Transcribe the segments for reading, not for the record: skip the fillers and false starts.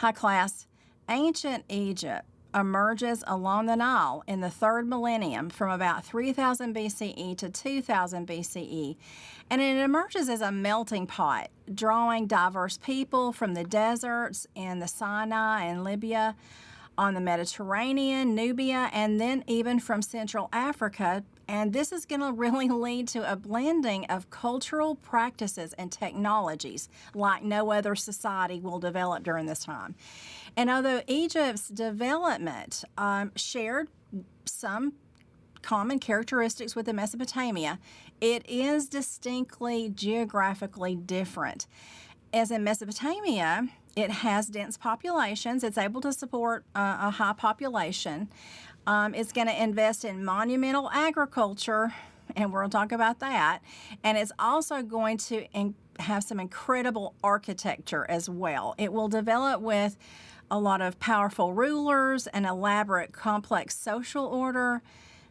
Hi, class. Ancient Egypt emerges along the Nile in the third millennium from about 3000 BCE to 2000 BCE, and it emerges as a melting pot, drawing diverse people from the deserts in the Sinai and Libya, on the Mediterranean, Nubia, and then even from Central Africa. And this is going to really lead to a blending of cultural practices and technologies like no other society will develop during this time. And although Egypt's development shared some common characteristics with the Mesopotamia, it is distinctly geographically different. As in Mesopotamia, it has dense populations. It's able to support a high population. It's going to invest in monumental agriculture, and we'll talk about that. And it's also going to have some incredible architecture as well. It will develop with a lot of powerful rulers and elaborate, complex social order.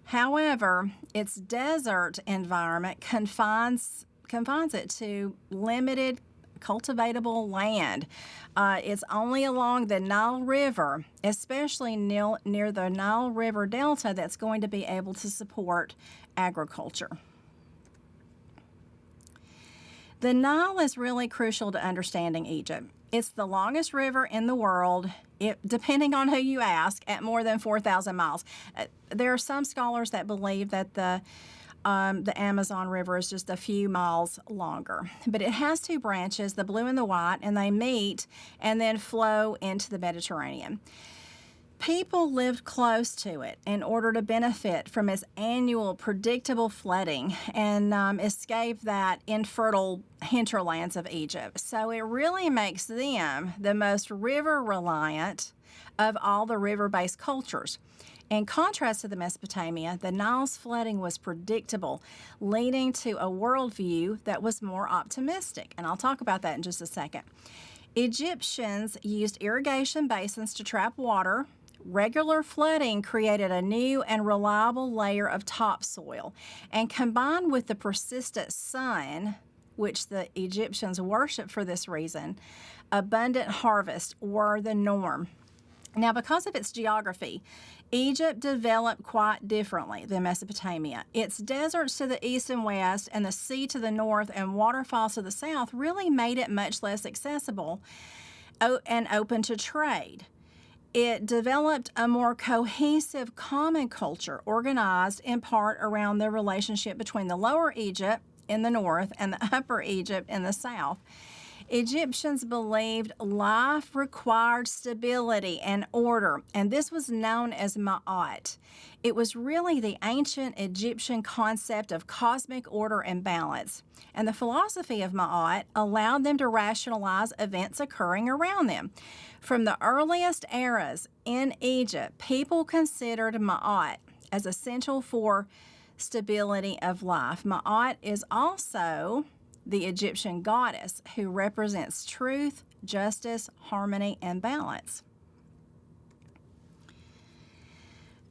However, its desert environment confines it to limited cultivatable land. It's only along the Nile River, especially near the Nile River Delta, that's going to be able to support agriculture. The Nile is really crucial to understanding Egypt. It's the longest river in the world, depending on who you ask, at more than 4,000 miles. There are some scholars that believe that the Amazon River is just a few miles longer. But it has two branches, the blue and the white, and they meet and then flow into the Mediterranean. People lived close to it in order to benefit from its annual predictable flooding and escape that infertile hinterlands of Egypt. So it really makes them the most river-reliant of all the river-based cultures. In contrast to the Mesopotamia, the Nile's flooding was predictable, leading to a worldview that was more optimistic. And I'll talk about that in just a second. Egyptians used irrigation basins to trap water. Regular flooding created a new and reliable layer of topsoil. And combined with the persistent sun, which the Egyptians worshiped for this reason, abundant harvests were the norm. Now, because of its geography, Egypt developed quite differently than Mesopotamia. Its deserts to the east and west and the sea to the north and waterfalls to the south really made it much less accessible and open to trade. It developed a more cohesive common culture organized in part around the relationship between the Lower Egypt in the north and the Upper Egypt in the south. Egyptians believed life required stability and order, and this was known as ma'at. It was really the ancient Egyptian concept of cosmic order and balance, and the philosophy of ma'at allowed them to rationalize events occurring around them. From the earliest eras in Egypt, people considered ma'at as essential for stability of life. Ma'at is also the Egyptian goddess who represents truth, justice, harmony, and balance.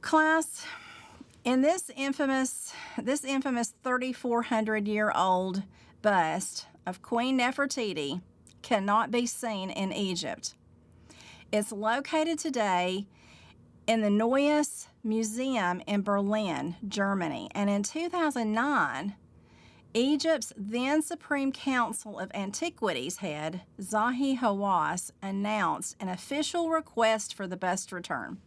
Class, in this infamous 3,400-year-old bust of Queen Nefertiti cannot be seen in Egypt. It's located today in the Neues Museum in Berlin, Germany, and in 2009, Egypt's then Supreme Council of Antiquities head, Zahi Hawass, announced an official request for the bust return.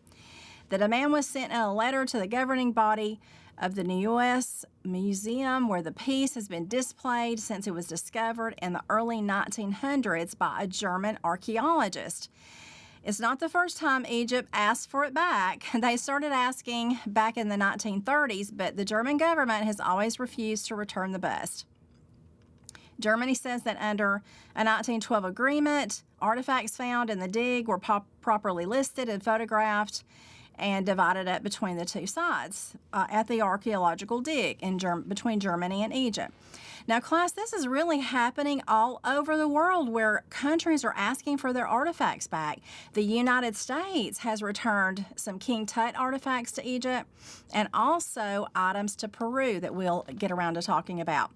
The demand was sent in a letter to the governing body of the Neues Museum, where the piece has been displayed since it was discovered in the early 1900s by a German archaeologist. It's not the first time Egypt asked for it back. They started asking back in the 1930s, but the German government has always refused to return the bust. Germany says that under a 1912 agreement, artifacts found in the dig were properly listed and photographed and divided up between the two sides at the archaeological dig between Germany and Egypt. Now, class, this is really happening all over the world where countries are asking for their artifacts back. The United States has returned some King Tut artifacts to Egypt and also items to Peru that we'll get around to talking about.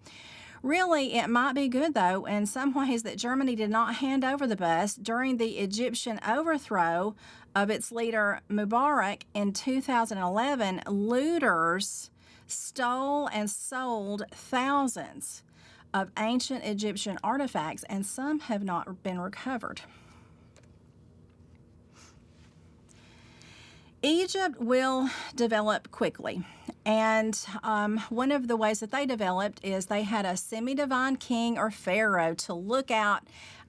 Really, it might be good, though, in some ways that Germany did not hand over the bus during the Egyptian overthrow of its leader Mubarak in 2011. Looters stole and sold thousands of ancient Egyptian artifacts, and some have not been recovered. Egypt will develop quickly, and one of the ways that they developed is they had a semi-divine king or pharaoh to look out,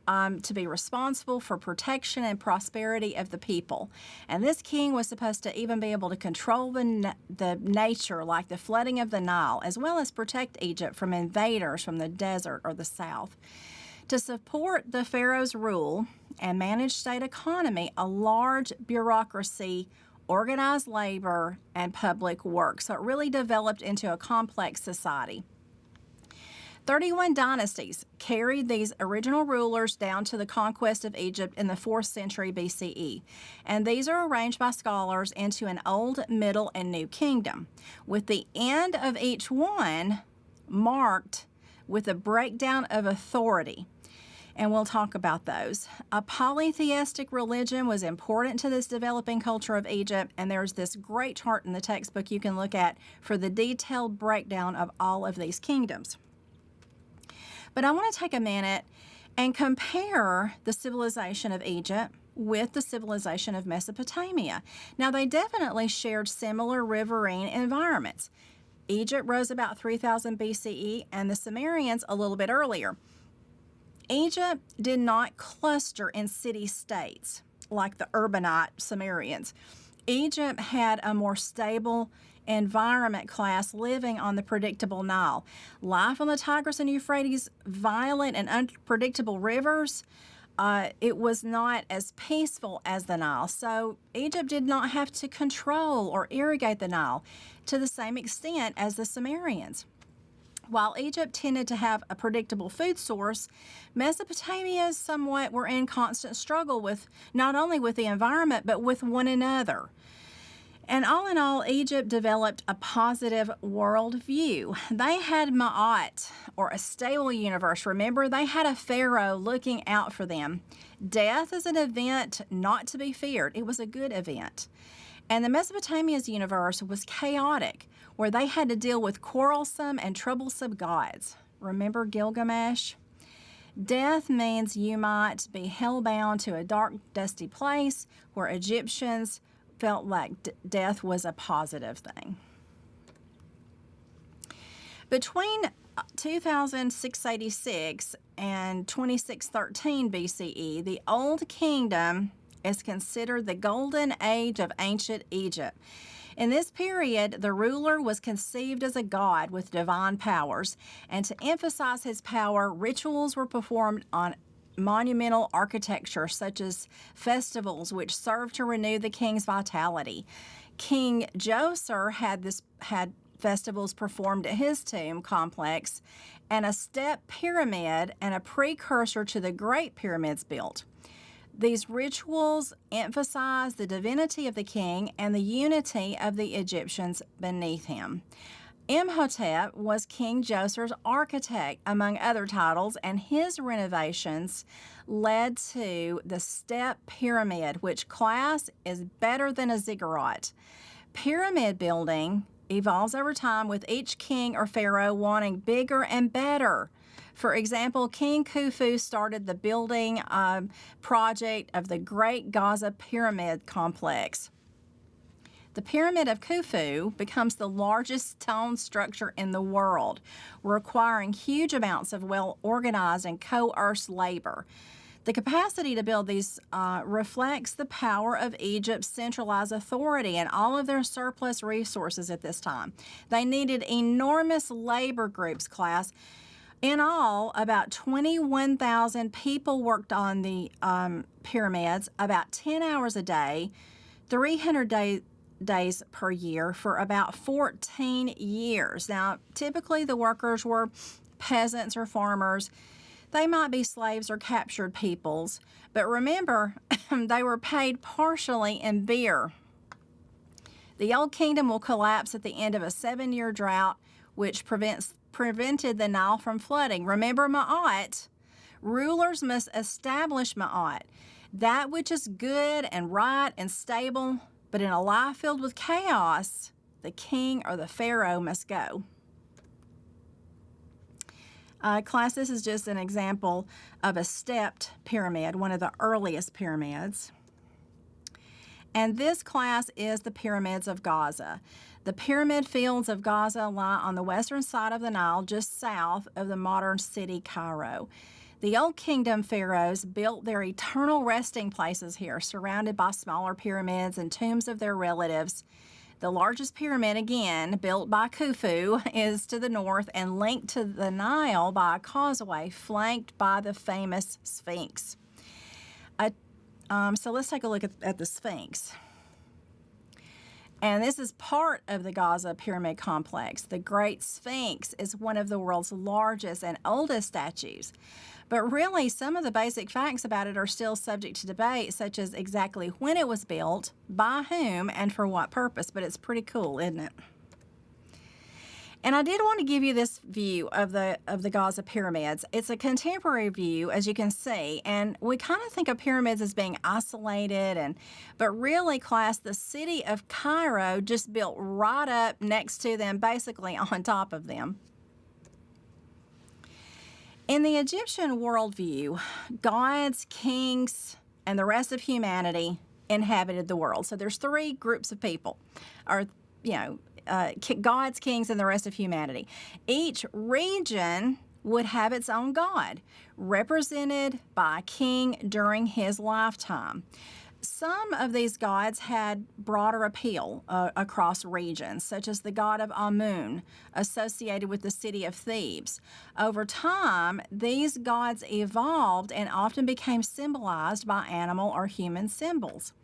to be responsible for protection and prosperity of the people. And this king was supposed to even be able to control the nature, like the flooding of the Nile, as well as protect Egypt from invaders from the desert or the south. To support the pharaoh's rule and manage state economy, a large bureaucracy, organized labor, and public work. So it really developed into a complex society. 31 dynasties carried these original rulers down to the conquest of Egypt in the 4th century BCE. And these are arranged by scholars into an Old, Middle, and New Kingdom, with the end of each one marked with a breakdown of authority. And we'll talk about those. A polytheistic religion was important to this developing culture of Egypt, and there's this great chart in the textbook you can look at for the detailed breakdown of all of these kingdoms. But I want to take a minute and compare the civilization of Egypt with the civilization of Mesopotamia. Now, they definitely shared similar riverine environments. Egypt rose about 3000 BCE, and the Sumerians a little bit earlier. Egypt did not cluster in city-states like the urbanite Sumerians. Egypt had a more stable environment class living on the predictable Nile. Life on the Tigris and Euphrates, violent and unpredictable rivers, it was not as peaceful as the Nile. So Egypt did not have to control or irrigate the Nile to the same extent as the Sumerians. While Egypt tended to have a predictable food source, Mesopotamia somewhat were in constant struggle with not only with the environment, but with one another. And all in all, Egypt developed a positive worldview. They had Ma'at, or a stable universe. Remember, they had a pharaoh looking out for them. Death is an event not to be feared. It was a good event. And the Mesopotamia's universe was chaotic, where they had to deal with quarrelsome and troublesome gods. Remember Gilgamesh? Death means you might be hell-bound to a dark, dusty place where Egyptians felt like death was a positive thing. Between 2686 and 2613 BCE, the Old Kingdom is considered the golden age of ancient Egypt. In this period, the ruler was conceived as a god with divine powers, and to emphasize his power, rituals were performed on monumental architecture, such as festivals, which served to renew the king's vitality. King Djoser had festivals performed at his tomb complex, and a step pyramid and a precursor to the Great Pyramids built. These rituals emphasize the divinity of the king and the unity of the Egyptians beneath him. Imhotep was King Djoser's architect, among other titles, and his renovations led to the step pyramid, which class is better than a ziggurat. Pyramid building evolves over time, with each king or pharaoh wanting bigger and better. For example, King Khufu started the building project of the Great Gaza Pyramid Complex. The Pyramid of Khufu becomes the largest stone structure in the world, requiring huge amounts of well-organized and coerced labor. The capacity to build these reflects the power of Egypt's centralized authority and all of their surplus resources at this time. They needed enormous labor groups, class. In all, about 21,000 people worked on the pyramids, about 10 hours a day, 300 days per year for about 14 years. Now, typically the workers were peasants or farmers. They might be slaves or captured peoples, but remember, they were paid partially in beer. The Old Kingdom will collapse at the end of a 7-year drought, which prevents prevented the Nile from flooding. Remember Ma'at? Rulers must establish Ma'at, that which is good and right and stable, but in a life filled with chaos, the king or the pharaoh must go. Class, this is just an example of a stepped pyramid, one of the earliest pyramids. And this, class, is the pyramids of Gaza. The pyramid fields of Gaza lie on the western side of the Nile, just south of the modern city Cairo. The Old Kingdom pharaohs built their eternal resting places here, surrounded by smaller pyramids and tombs of their relatives. The largest pyramid, again, built by Khufu, is to the north and linked to the Nile by a causeway flanked by the famous Sphinx. So let's take a look at the Sphinx. And this is part of the Gaza pyramid complex. The Great Sphinx is one of the world's largest and oldest statues. But really, some of the basic facts about it are still subject to debate, such as exactly when it was built, by whom, and for what purpose. But it's pretty cool, isn't it? And I did want to give you this view of the Gaza pyramids. It's a contemporary view, as you can see, and we kind of think of pyramids as being isolated, but really, class, the city of Cairo just built right up next to them, basically on top of them. In the Egyptian worldview, gods, kings, and the rest of humanity inhabited the world. So there's three groups of people, or gods, kings, and the rest of humanity. Each region would have its own god, represented by a king during his lifetime. Some of these gods had broader appeal across regions, such as the god of Amun, associated with the city of Thebes. Over time, these gods evolved and often became symbolized by animal or human symbols.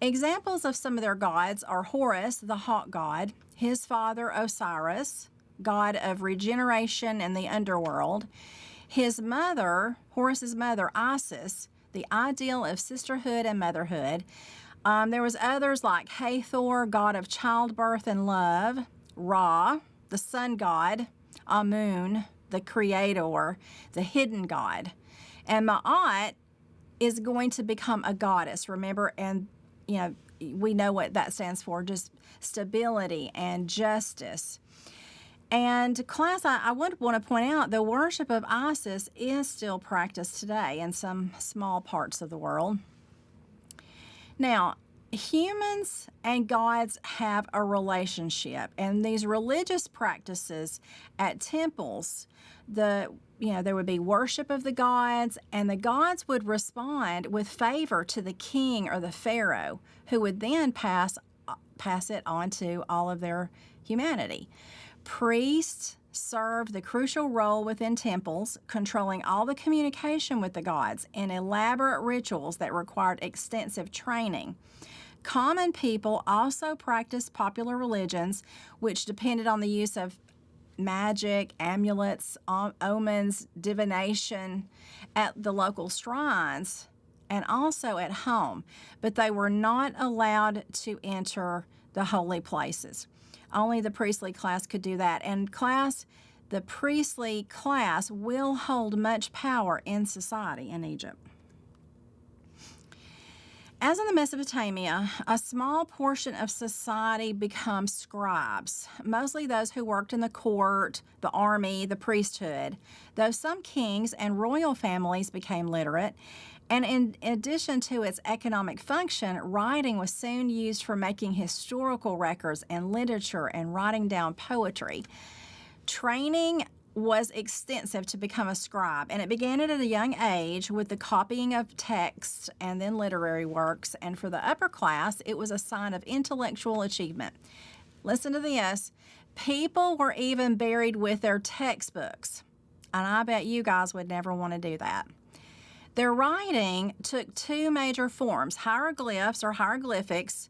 Examples of some of their gods are Horus, the hawk god, his father Osiris, god of regeneration in the underworld, his mother, Horus's mother, Isis, the ideal of sisterhood and motherhood. There was others like Hathor, god of childbirth and love, Ra, the sun god, Amun, the creator, the hidden god. And Ma'at is going to become a goddess, remember, and we know what that stands for, just stability and justice. And class, I would want to point out the worship of Isis is still practiced today in some small parts of the world. Now, humans and gods have a relationship, and these religious practices at temples, there would be worship of the gods, and the gods would respond with favor to the king or the pharaoh, who would then pass it on to all of their humanity. Priests served the crucial role within temples, controlling all the communication with the gods in elaborate rituals that required extensive training. Common people also practiced popular religions, which depended on the use of magic, amulets, omens, divination at the local shrines and also at home, but they were not allowed to enter the holy places. Only the priestly class could do that. And class, the priestly class will hold much power in society in Egypt. As in the Mesopotamia, a small portion of society becomes scribes, mostly those who worked in the court, the army, the priesthood, though some kings and royal families became literate. And in addition to its economic function, writing was soon used for making historical records and literature and writing down poetry. Training was extensive to become a scribe, and it began at a young age with the copying of texts and then literary works, and for the upper class, it was a sign of intellectual achievement. Listen to this. People were even buried with their textbooks, and I bet you guys would never want to do that. Their writing took two major forms. Hieroglyphs or hieroglyphics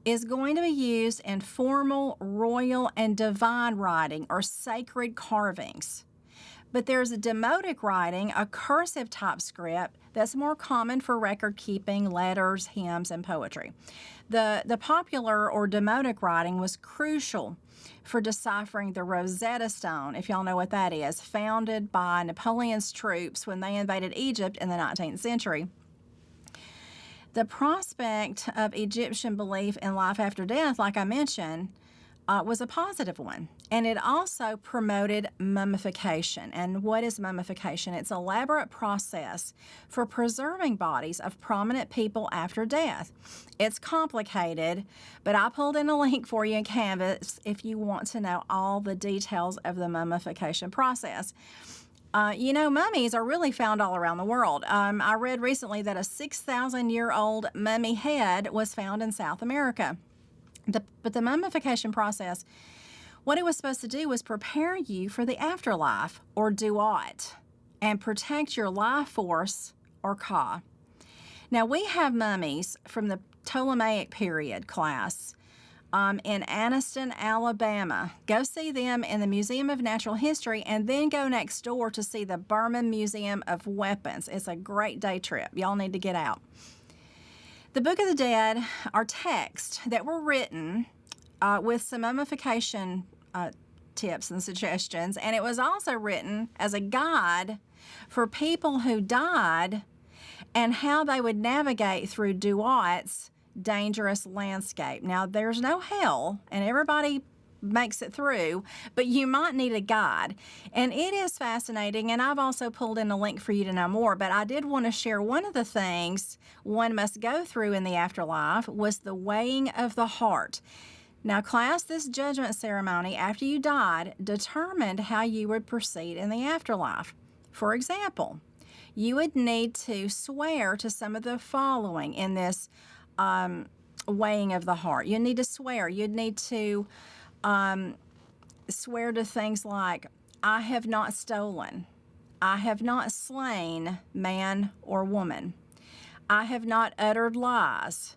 is going to be used in formal, royal, and divine writing or sacred carvings. But there's a demotic writing, a cursive type script that's more common for record keeping, letters, hymns, and poetry. The popular or demotic writing was crucial for deciphering the Rosetta Stone, if y'all know what that is, founded by Napoleon's troops when they invaded Egypt in the 19th century. The prospect of Egyptian belief in life after death, like I mentioned, was a positive one. And it also promoted mummification. And what is mummification? It's an elaborate process for preserving bodies of prominent people after death. It's complicated, but I pulled in a link for you in Canvas if you want to know all the details of the mummification process. Mummies are really found all around the world. I read recently that a 6,000-year-old mummy head was found in South America. But the mummification process, what it was supposed to do was prepare you for the afterlife, or duat, and protect your life force, or ka. Now, we have mummies from the Ptolemaic period, class, in Anniston, Alabama. Go see them in the Museum of Natural History, and then go next door to see the Burman Museum of Weapons. It's a great day trip. Y'all need to get out. The Book of the Dead are texts that were written with some mummification tips and suggestions, and it was also written as a guide for people who died and how they would navigate through Duat's dangerous landscape. Now, there's no hell, and everybody makes it through, but you might need a guide. And it is fascinating, and I've also pulled in a link for you to know more, but I did want to share one of the things one must go through in the afterlife was the weighing of the heart. Now, class, this judgment ceremony after you died determined how you would proceed in the afterlife. For example, you would need to swear to some of the following in this weighing of the heart. You'd need to swear. You'd need to swear to things like, I have not stolen. I have not slain man or woman. I have not uttered lies.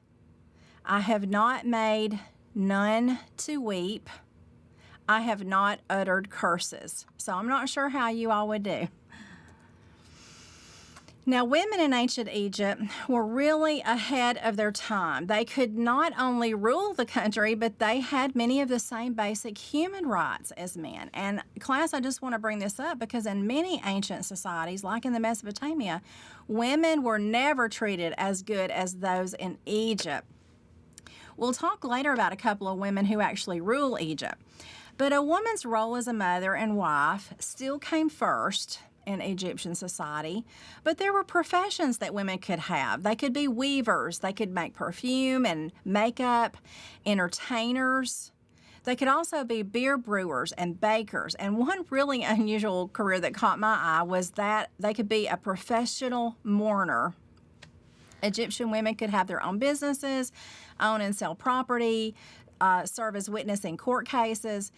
I have not made none to weep. I have not uttered curses. So I'm not sure how you all would do. Now, women in ancient Egypt were really ahead of their time. They could not only rule the country, but they had many of the same basic human rights as men. And class, I just want to bring this up because in many ancient societies, like in the Mesopotamia, women were never treated as good as those in Egypt. We'll talk later about a couple of women who actually rule Egypt. But a woman's role as a mother and wife still came first in Egyptian society, but there were professions that women could have. They could be weavers, they could make perfume and makeup, entertainers. They could also be beer brewers and bakers. And one really unusual career that caught my eye was that they could be a professional mourner. Egyptian women could have their own businesses, own and sell property, serve as witness in court cases.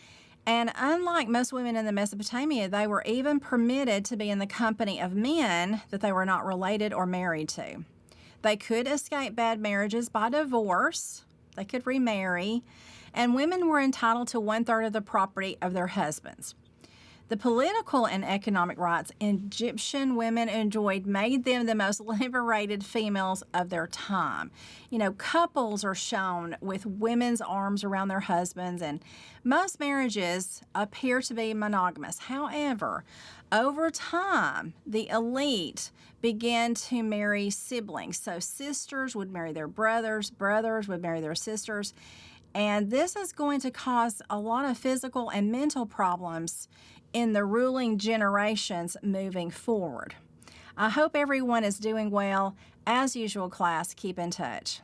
And unlike most women in the Mesopotamia, they were even permitted to be in the company of men that they were not related or married to. They could escape bad marriages by divorce. They could remarry. And women were entitled to 1/3 of the property of their husbands. The political and economic rights Egyptian women enjoyed made them the most liberated females of their time. Couples are shown with women's arms around their husbands, and most marriages appear to be monogamous. However, over time, the elite began to marry siblings. So sisters would marry their brothers, brothers would marry their sisters, and this is going to cause a lot of physical and mental problems in the ruling generations moving forward. I hope everyone is doing well. As usual, class, keep in touch.